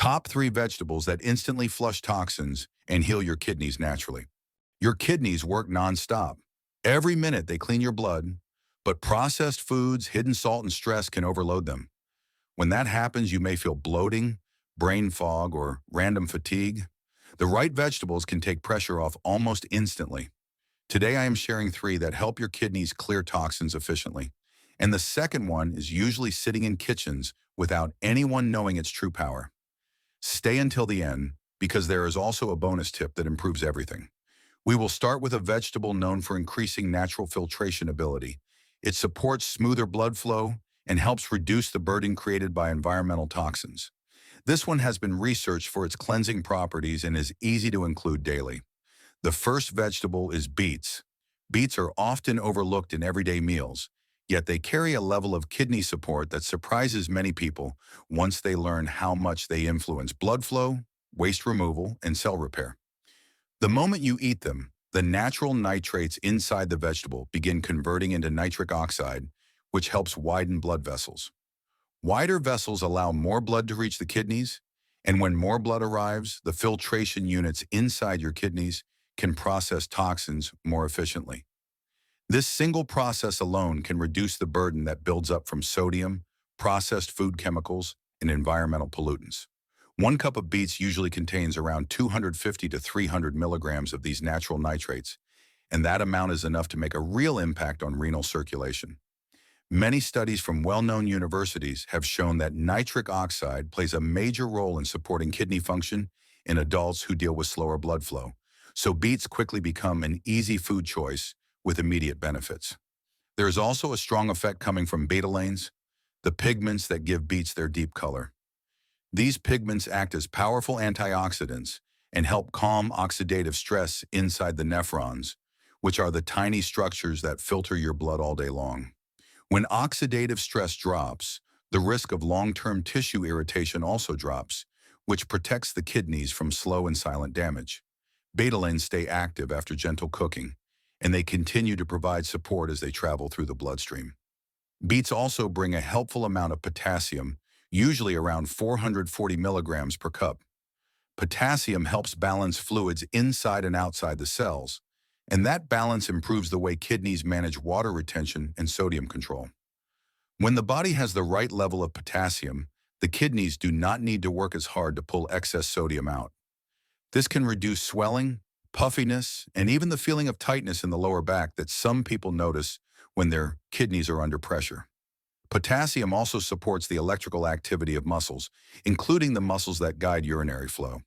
Top 3 vegetables that instantly flush toxins and heal your kidneys naturally. Your kidneys work nonstop. Every minute they clean your blood, but processed foods, hidden salt, and stress can overload them. When that happens, you may feel bloating, brain fog, or random fatigue. The right vegetables can take pressure off almost instantly. Today I am sharing 3 that help your kidneys clear toxins efficiently. And the second one is usually sitting in kitchens without anyone knowing its true power. Stay until the end, because there is also a bonus tip that improves everything. We will start with a vegetable known for increasing natural filtration ability. It supports smoother blood flow and helps reduce the burden created by environmental toxins. This one has been researched for its cleansing properties and is easy to include daily. The first vegetable is beets. Beets are often overlooked in everyday meals, yet they carry a level of kidney support that surprises many people once they learn how much they influence blood flow, waste removal, and cell repair. The moment you eat them, the natural nitrates inside the vegetable begin converting into nitric oxide, which helps widen blood vessels. Wider vessels allow more blood to reach the kidneys, and when more blood arrives, the filtration units inside your kidneys can process toxins more efficiently. This single process alone can reduce the burden that builds up from sodium, processed food chemicals, and environmental pollutants. 1 cup of beets usually contains around 250 to 300 milligrams of these natural nitrates, and that amount is enough to make a real impact on renal circulation. Many studies from well-known universities have shown that nitric oxide plays a major role in supporting kidney function in adults who deal with slower blood flow, so beets quickly become an easy food choice with immediate benefits. There is also a strong effect coming from betalains, the pigments that give beets their deep color. These pigments act as powerful antioxidants and help calm oxidative stress inside the nephrons, which are the tiny structures that filter your blood all day long. When oxidative stress drops, the risk of long-term tissue irritation also drops, which protects the kidneys from slow and silent damage. Betalains stay active after gentle cooking, and they continue to provide support as they travel through the bloodstream. Beets also bring a helpful amount of potassium, usually around 440 milligrams per cup. Potassium helps balance fluids inside and outside the cells, and that balance improves the way kidneys manage water retention and sodium control. When the body has the right level of potassium, the kidneys do not need to work as hard to pull excess sodium out. This can reduce swelling, puffiness, and even the feeling of tightness in the lower back that some people notice when their kidneys are under pressure. Potassium also supports the electrical activity of muscles, including the muscles that guide urinary flow.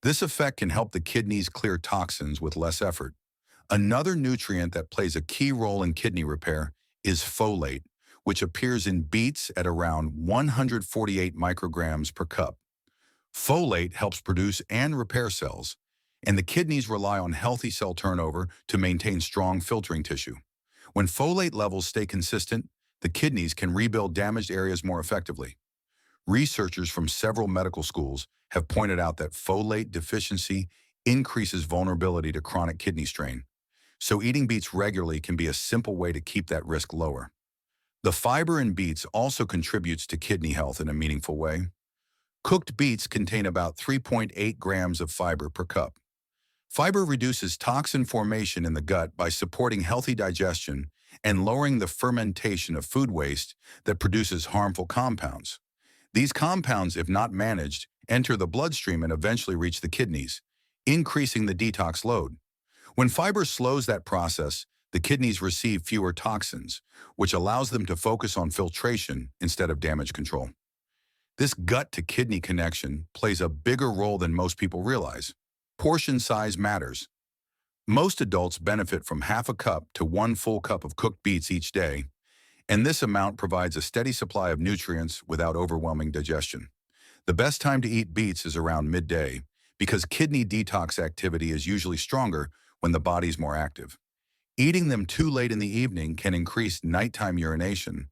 This effect can help the kidneys clear toxins with less effort. Another nutrient that plays a key role in kidney repair is folate, which appears in beets at around 148 micrograms per cup. Folate helps produce and repair cells, and the kidneys rely on healthy cell turnover to maintain strong filtering tissue. When folate levels stay consistent, the kidneys can rebuild damaged areas more effectively. Researchers from several medical schools have pointed out that folate deficiency increases vulnerability to chronic kidney strain, so eating beets regularly can be a simple way to keep that risk lower. The fiber in beets also contributes to kidney health in a meaningful way. Cooked beets contain about 3.8 grams of fiber per cup. Fiber reduces toxin formation in the gut by supporting healthy digestion and lowering the fermentation of food waste that produces harmful compounds. These compounds, if not managed, enter the bloodstream and eventually reach the kidneys, increasing the detox load. When fiber slows that process, the kidneys receive fewer toxins, which allows them to focus on filtration instead of damage control. This gut-to-kidney connection plays a bigger role than most people realize. Portion size matters. Most adults benefit from half a cup to 1 full cup of cooked beets each day, and this amount provides a steady supply of nutrients without overwhelming digestion. The best time to eat beets is around midday, because kidney detox activity is usually stronger when the body's more active. Eating them too late in the evening can increase nighttime urination,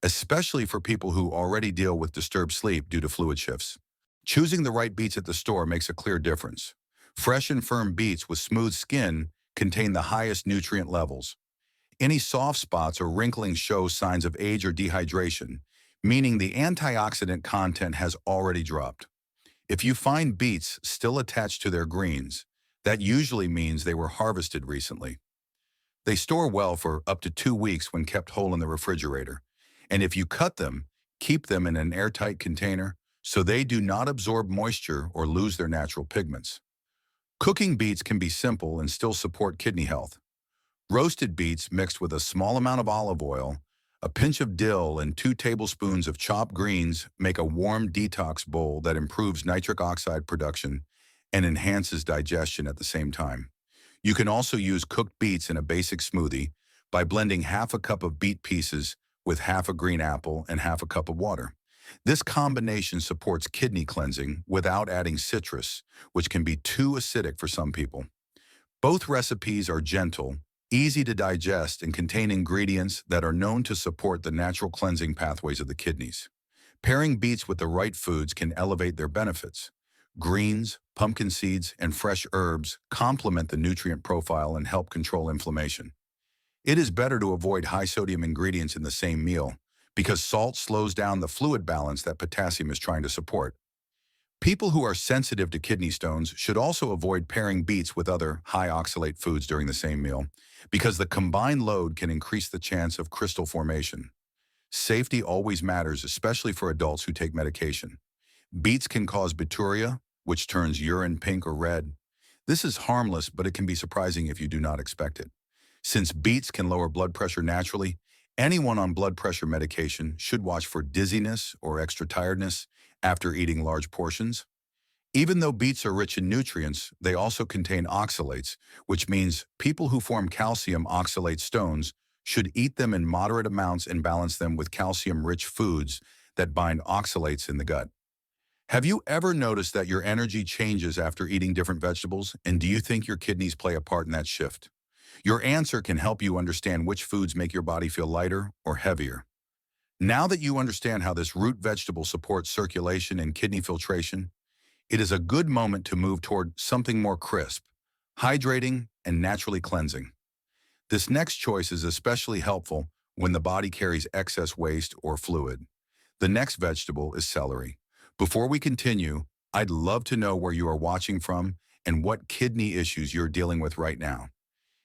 especially for people who already deal with disturbed sleep due to fluid shifts. Choosing the right beets at the store makes a clear difference. Fresh and firm beets with smooth skin contain the highest nutrient levels. Any soft spots or wrinkling show signs of age or dehydration, meaning the antioxidant content has already dropped. If you find beets still attached to their greens, that usually means they were harvested recently. They store well for up to 2 weeks when kept whole in the refrigerator. And if you cut them, keep them in an airtight container so they do not absorb moisture or lose their natural pigments. Cooking beets can be simple and still support kidney health. Roasted beets mixed with a small amount of olive oil, a pinch of dill, and 2 tablespoons of chopped greens make a warm detox bowl that improves nitric oxide production and enhances digestion at the same time. You can also use cooked beets in a basic smoothie by blending half a cup of beet pieces with half a green apple and half a cup of water. This combination supports kidney cleansing without adding citrus, which can be too acidic for some people. Both recipes are gentle, easy to digest, and contain ingredients that are known to support the natural cleansing pathways of the kidneys. Pairing beets with the right foods can elevate their benefits. Greens, pumpkin seeds, and fresh herbs complement the nutrient profile and help control inflammation. It is better to avoid high-sodium ingredients in the same meal because salt slows down the fluid balance that potassium is trying to support. People who are sensitive to kidney stones should also avoid pairing beets with other high oxalate foods during the same meal because the combined load can increase the chance of crystal formation. Safety always matters, especially for adults who take medication. Beets can cause bituria, which turns urine pink or red. This is harmless, but it can be surprising if you do not expect it. Since beets can lower blood pressure naturally, anyone on blood pressure medication should watch for dizziness or extra tiredness after eating large portions. Even though beets are rich in nutrients, they also contain oxalates, which means people who form calcium oxalate stones should eat them in moderate amounts and balance them with calcium-rich foods that bind oxalates in the gut. Have you ever noticed that your energy changes after eating different vegetables, and do you think your kidneys play a part in that shift? Your answer can help you understand which foods make your body feel lighter or heavier. Now that you understand how this root vegetable supports circulation and kidney filtration, it is a good moment to move toward something more crisp, hydrating, and naturally cleansing. This next choice is especially helpful when the body carries excess waste or fluid. The next vegetable is celery. Before we continue, I'd love to know where you are watching from and what kidney issues you're dealing with right now.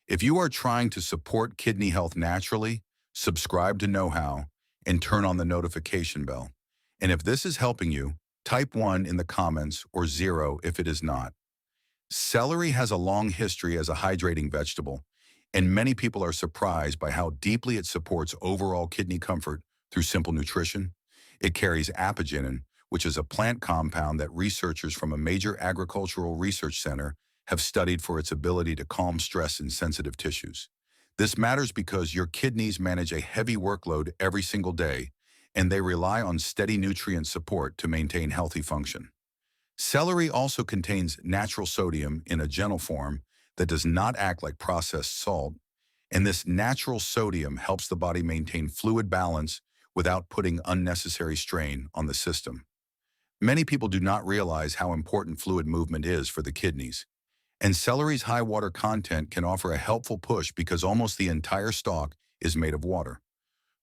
If you are trying to support kidney health naturally, subscribe to Knowhow and turn on the notification bell. And if this is helping you, type 1 in the comments or 0 if it is not. Celery has a long history as a hydrating vegetable, and many people are surprised by how deeply it supports overall kidney comfort through simple nutrition. It carries apigenin, which is a plant compound that researchers from a major agricultural research center have studied for its ability to calm stress in sensitive tissues. This matters because your kidneys manage a heavy workload every single day, and they rely on steady nutrient support to maintain healthy function. Celery also contains natural sodium in a gentle form that does not act like processed salt, and this natural sodium helps the body maintain fluid balance without putting unnecessary strain on the system. Many people do not realize how important fluid movement is for the kidneys, and celery's high water content can offer a helpful push because almost the entire stalk is made of water.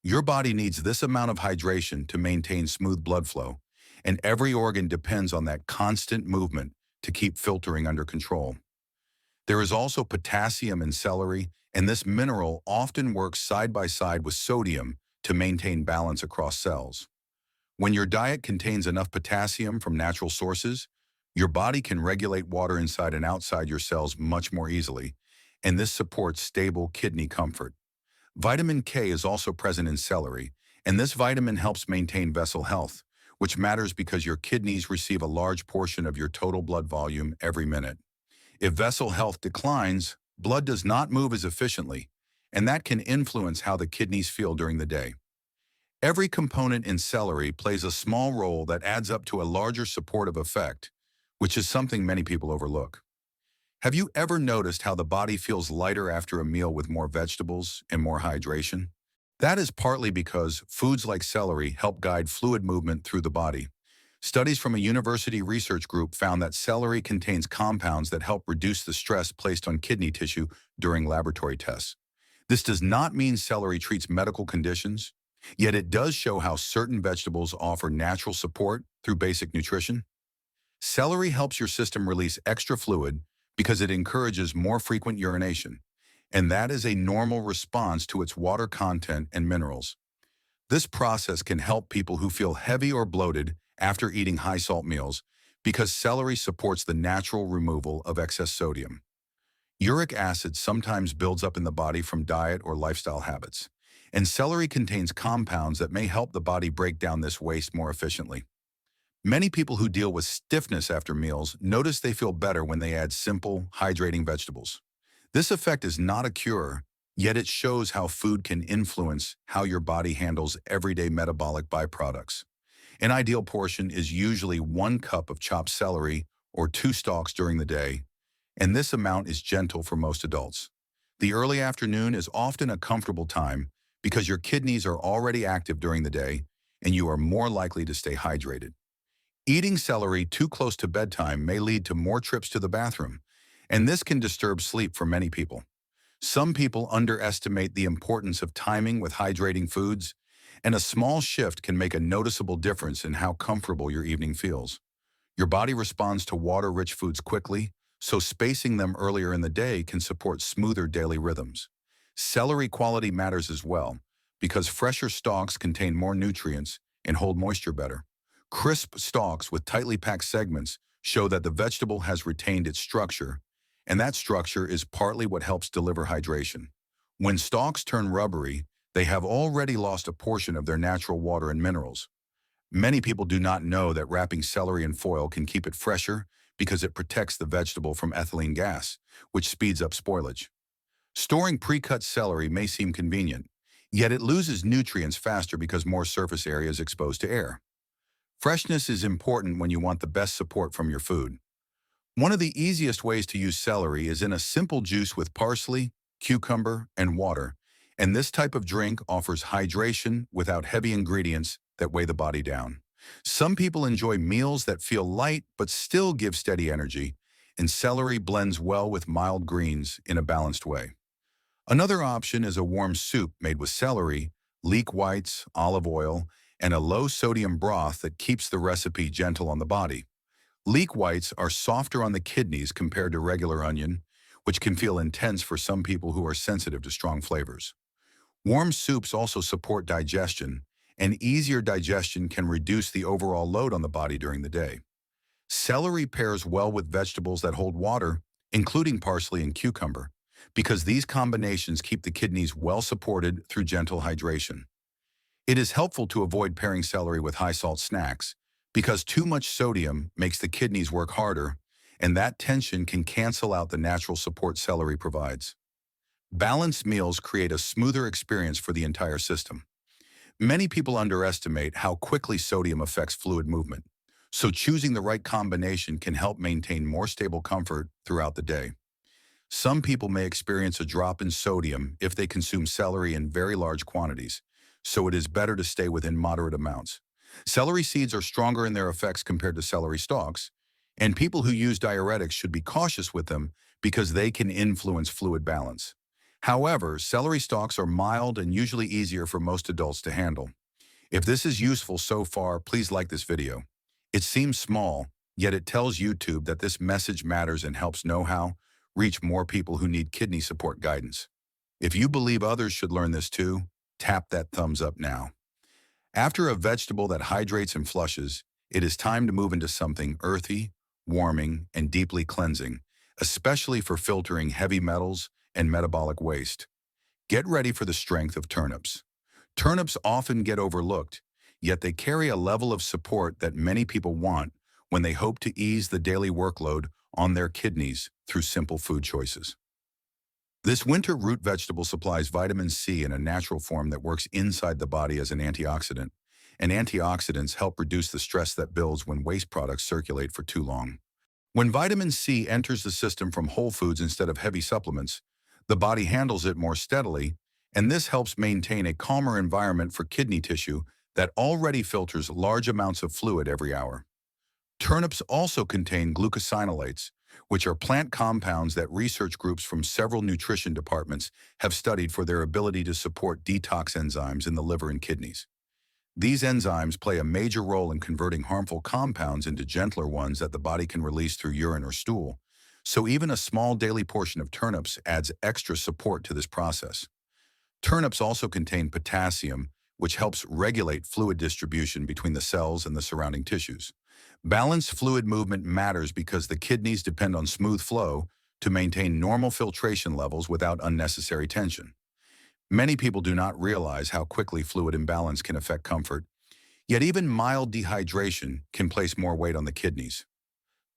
Your body needs this amount of hydration to maintain smooth blood flow, and every organ depends on that constant movement to keep filtering under control. There is also potassium in celery, and this mineral often works side by side with sodium to maintain balance across cells. When your diet contains enough potassium from natural sources, your body can regulate water inside and outside your cells much more easily, and this supports stable kidney comfort. Vitamin K is also present in celery, and this vitamin helps maintain vessel health, which matters because your kidneys receive a large portion of your total blood volume every minute. If vessel health declines, blood does not move as efficiently, and that can influence how the kidneys feel during the day. Every component in celery plays a small role that adds up to a larger supportive effect, which is something many people overlook. Have you ever noticed how the body feels lighter after a meal with more vegetables and more hydration? That is partly because foods like celery help guide fluid movement through the body. Studies from a university research group found that celery contains compounds that help reduce the stress placed on kidney tissue during laboratory tests. This does not mean celery treats medical conditions, yet it does show how certain vegetables offer natural support through basic nutrition. Celery helps your system release extra fluid because it encourages more frequent urination, and that is a normal response to its water content and minerals. This process can help people who feel heavy or bloated after eating high-salt meals because celery supports the natural removal of excess sodium. Uric acid sometimes builds up in the body from diet or lifestyle habits, and celery contains compounds that may help the body break down this waste more efficiently. Many people who deal with stiffness after meals notice they feel better when they add simple, hydrating vegetables. This effect is not a cure, yet it shows how food can influence how your body handles everyday metabolic byproducts. An ideal portion is usually 1 cup of chopped celery or 2 stalks during the day, and this amount is gentle for most adults. The early afternoon is often a comfortable time because your kidneys are already active during the day and you are more likely to stay hydrated. Eating celery too close to bedtime may lead to more trips to the bathroom, and this can disturb sleep for many people. Some people underestimate the importance of timing with hydrating foods, and a small shift can make a noticeable difference in how comfortable your evening feels. Your body responds to water-rich foods quickly, so spacing them earlier in the day can support smoother daily rhythms. Celery quality matters as well, because fresher stalks contain more nutrients and hold moisture better. Crisp stalks with tightly packed segments show that the vegetable has retained its structure, and that structure is partly what helps deliver hydration. When stalks turn rubbery, they have already lost a portion of their natural water and minerals. Many people do not know that wrapping celery in foil can keep it fresher because it protects the vegetable from ethylene gas, which speeds up spoilage. Storing pre-cut celery may seem convenient, yet it loses nutrients faster because more surface area is exposed to air. Freshness is important when you want the best support from your food. One of the easiest ways to use celery is in a simple juice with parsley, cucumber, and water, and this type of drink offers hydration without heavy ingredients that weigh the body down. Some people enjoy meals that feel light but still give steady energy, and celery blends well with mild greens in a balanced way. Another option is a warm soup made with celery, leek whites, olive oil, and a low-sodium broth that keeps the recipe gentle on the body. Leek whites are softer on the kidneys compared to regular onion, which can feel intense for some people who are sensitive to strong flavors. Warm soups also support digestion, and easier digestion can reduce the overall load on the body during the day. Celery pairs well with vegetables that hold water, including parsley and cucumber, because these combinations keep the kidneys well supported through gentle hydration. It is helpful to avoid pairing celery with high-salt snacks because too much sodium makes the kidneys work harder, and that tension can cancel out the natural support celery provides. Balanced meals create a smoother experience for the entire system. Many people underestimate how quickly sodium affects fluid movement, so choosing the right combination can help maintain more stable comfort throughout the day. Some people may experience a drop in sodium if they consume celery in very large quantities, so it is better to stay within moderate amounts. Celery seeds are stronger in their effects compared to celery stalks, and people who use diuretics should be cautious with them because they can influence fluid balance. However, celery stalks are mild and usually easier for most adults to handle. If this is useful so far, please like this video. It seems small, yet it tells YouTube that this message matters and helps Knowhow reach more people who need kidney support guidance. If you believe others should learn this too, tap that thumbs up now. After a vegetable that hydrates and flushes, it is time to move into something earthy, warming, and deeply cleansing, especially for filtering heavy metals and metabolic waste. Get ready for the strength of turnips. Turnips often get overlooked, yet they carry a level of support that many people want when they hope to ease the daily workload on their kidneys through simple food choices. This winter root vegetable supplies vitamin C in a natural form that works inside the body as an antioxidant, and antioxidants help reduce the stress that builds when waste products circulate for too long. When vitamin C enters the system from whole foods instead of heavy supplements, the body handles it more steadily, and this helps maintain a calmer environment for kidney tissue that already filters large amounts of fluid every hour. Turnips also contain glucosinolates, which are plant compounds that research groups from several nutrition departments have studied for their ability to support detox enzymes in the liver and kidneys. These enzymes play a major role in converting harmful compounds into gentler ones that the body can release through urine or stool. So even a small daily portion of turnips adds extra support to this process. Turnips also contain potassium, which helps regulate fluid distribution between the cells and the surrounding tissues. Balanced fluid movement matters because the kidneys depend on smooth flow to maintain normal filtration levels without unnecessary tension. Many people do not realize how quickly fluid imbalance can affect comfort, yet even mild dehydration can place more weight on the kidneys.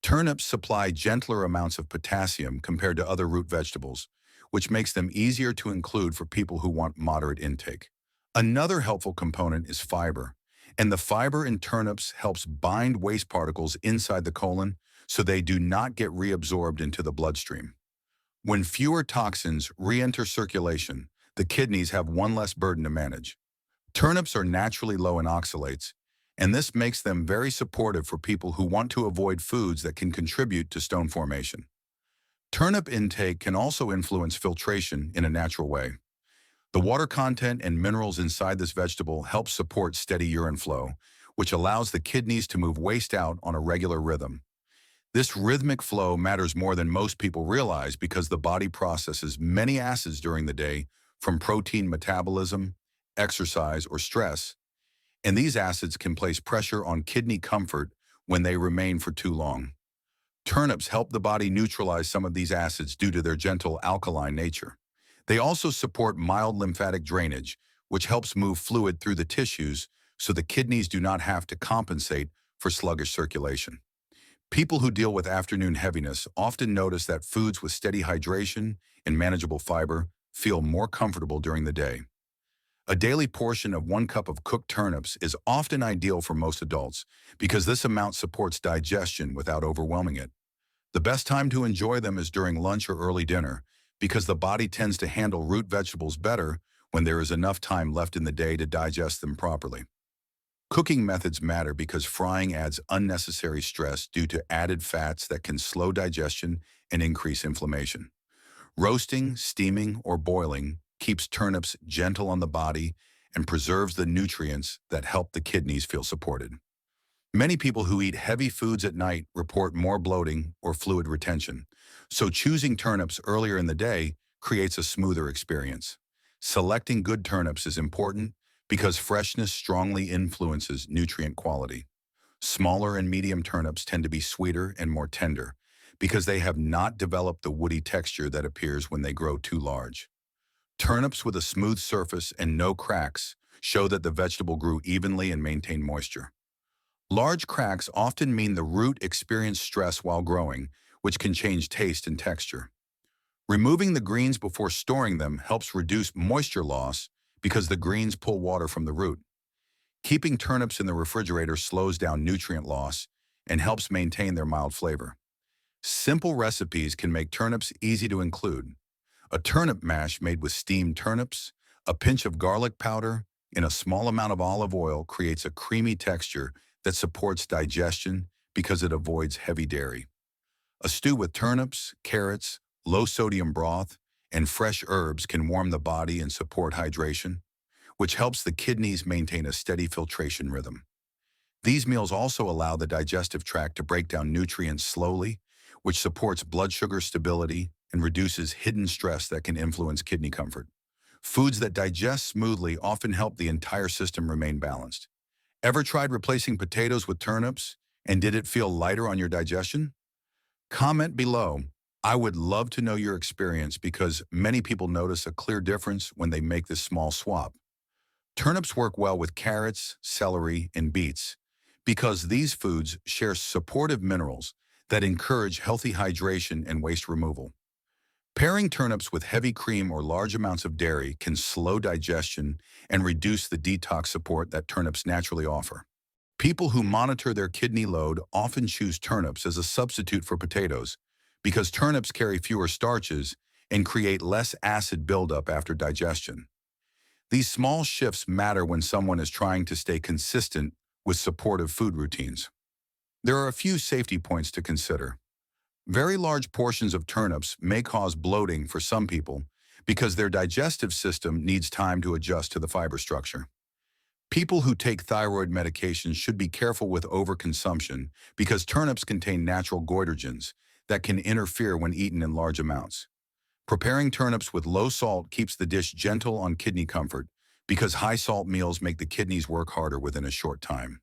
Turnips supply gentler amounts of potassium compared to other root vegetables, which makes them easier to include for people who want moderate intake. Another helpful component is fiber, and the fiber in turnips helps bind waste particles inside the colon so they do not get reabsorbed into the bloodstream. When fewer toxins re-enter circulation, the kidneys have one less burden to manage. Turnips are naturally low in oxalates, and this makes them very supportive for people who want to avoid foods that can contribute to stone formation. Turnip intake can also influence filtration in a natural way. The water content and minerals inside this vegetable help support steady urine flow, which allows the kidneys to move waste out on a regular rhythm. This rhythmic flow matters more than most people realize because the body processes many acids during the day from protein metabolism, exercise, or stress, and these acids can place pressure on kidney comfort when they remain for too long. Turnips help the body neutralize some of these acids due to their gentle alkaline nature. They also support mild lymphatic drainage, which helps move fluid through the tissues so the kidneys do not have to compensate for sluggish circulation. People who deal with afternoon heaviness often notice that foods with steady hydration and manageable fiber feel more comfortable during the day. A daily portion of 1 cup of cooked turnips is often ideal for most adults because this amount supports digestion without overwhelming it. The best time to enjoy them is during lunch or early dinner because the body tends to handle root vegetables better when there is enough time left in the day to digest them properly. Cooking methods matter because frying adds unnecessary stress due to added fats that can slow digestion and increase inflammation. Roasting, steaming, or boiling keeps turnips gentle on the body and preserves the nutrients that help the kidneys feel supported. Many people who eat heavy foods at night report more bloating or fluid retention, so choosing turnips earlier in the day creates a smoother experience. Selecting good turnips is important because freshness strongly influences nutrient quality. Smaller and medium turnips tend to be sweeter and more tender because they have not developed the woody texture that appears when they grow too large. Turnips with a smooth surface and no cracks show that the vegetable grew evenly and maintained moisture. Large cracks often mean the root experienced stress while growing, which can change taste and texture. Removing the greens before storing them helps reduce moisture loss because the greens pull water from the root. Keeping turnips in the refrigerator slows down nutrient loss and helps maintain their mild flavor. Simple recipes can make turnips easy to include. A turnip mash made with steamed turnips, a pinch of garlic powder, and a small amount of olive oil creates a creamy texture that supports digestion because it avoids heavy dairy. A stew with turnips, carrots, low-sodium broth, and fresh herbs can warm the body and support hydration, which helps the kidneys maintain a steady filtration rhythm. These meals also allow the digestive tract to break down nutrients slowly, which supports blood sugar stability and reduces hidden stress that can influence kidney comfort. Foods that digest smoothly often help the entire system remain balanced. Ever tried replacing potatoes with turnips, and did it feel lighter on your digestion? Comment below. I would love to know your experience because many people notice a clear difference when they make this small swap. Turnips work well with carrots, celery, and beets because these foods share supportive minerals that encourage healthy hydration and waste removal. Pairing turnips with heavy cream or large amounts of dairy can slow digestion and reduce the detox support that turnips naturally offer. People who monitor their kidney load often choose turnips as a substitute for potatoes because turnips carry fewer starches and create less acid buildup after digestion. These small shifts matter when someone is trying to stay consistent with supportive food routines. There are a few safety points to consider. Very large portions of turnips may cause bloating for some people because their digestive system needs time to adjust to the fiber structure. People who take thyroid medications should be careful with overconsumption because turnips contain natural goitrogens that can interfere when eaten in large amounts. Preparing turnips with low salt keeps the dish gentle on kidney comfort because high salt meals make the kidneys work harder within a short time.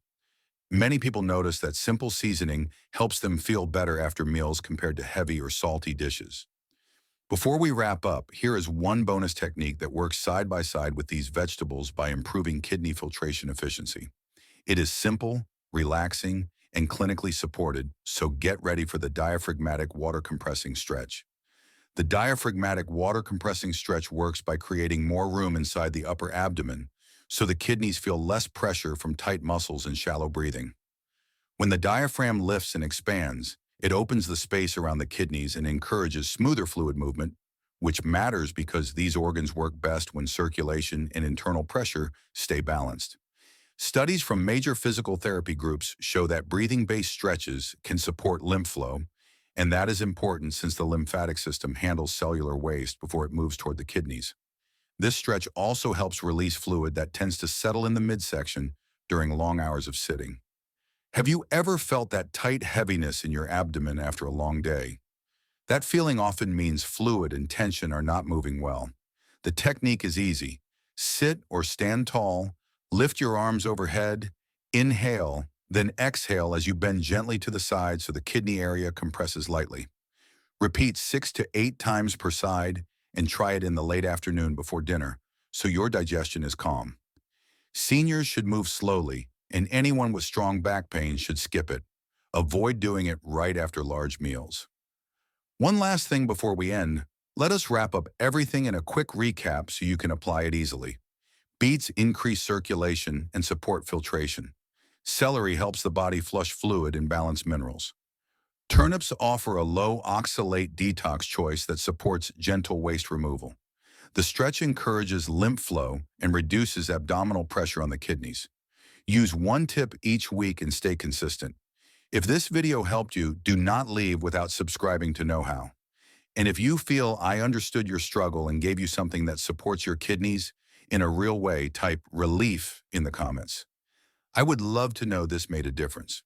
Many people notice that simple seasoning helps them feel better after meals compared to heavy or salty dishes. Before we wrap up, here is one bonus technique that works side by side with these vegetables by improving kidney filtration efficiency. It is simple, relaxing, and clinically supported, so get ready for the diaphragmatic water compressing stretch. The diaphragmatic water compressing stretch works by creating more room inside the upper abdomen, so the kidneys feel less pressure from tight muscles and shallow breathing. When the diaphragm lifts and expands, it opens the space around the kidneys and encourages smoother fluid movement, which matters because these organs work best when circulation and internal pressure stay balanced. Studies from major physical therapy groups show that breathing-based stretches can support lymph flow, and that is important since the lymphatic system handles cellular waste before it moves toward the kidneys. This stretch also helps release fluid that tends to settle in the midsection during long hours of sitting. Have you ever felt that tight heaviness in your abdomen after a long day? That feeling often means fluid and tension are not moving well. The technique is easy. Sit or stand tall, lift your arms overhead, inhale, then exhale as you bend gently to the side so the kidney area compresses lightly. Repeat 6 to 8 times per side and try it in the late afternoon before dinner so your digestion is calm. Seniors should move slowly, and anyone with strong back pain should skip it. Avoid doing it right after large meals. One last thing before we end, let us wrap up everything in a quick recap so you can apply it easily. Beets increase circulation and support filtration. Celery helps the body flush fluid and balance minerals. Turnips offer a low oxalate detox choice that supports gentle waste removal. The stretch encourages lymph flow and reduces abdominal pressure on the kidneys. Use one tip each week and stay consistent. If this video helped you, do not leave without subscribing to Knowhow. And if you feel I understood your struggle and gave you something that supports your kidneys in a real way, type relief in the comments. I would love to know this made a difference.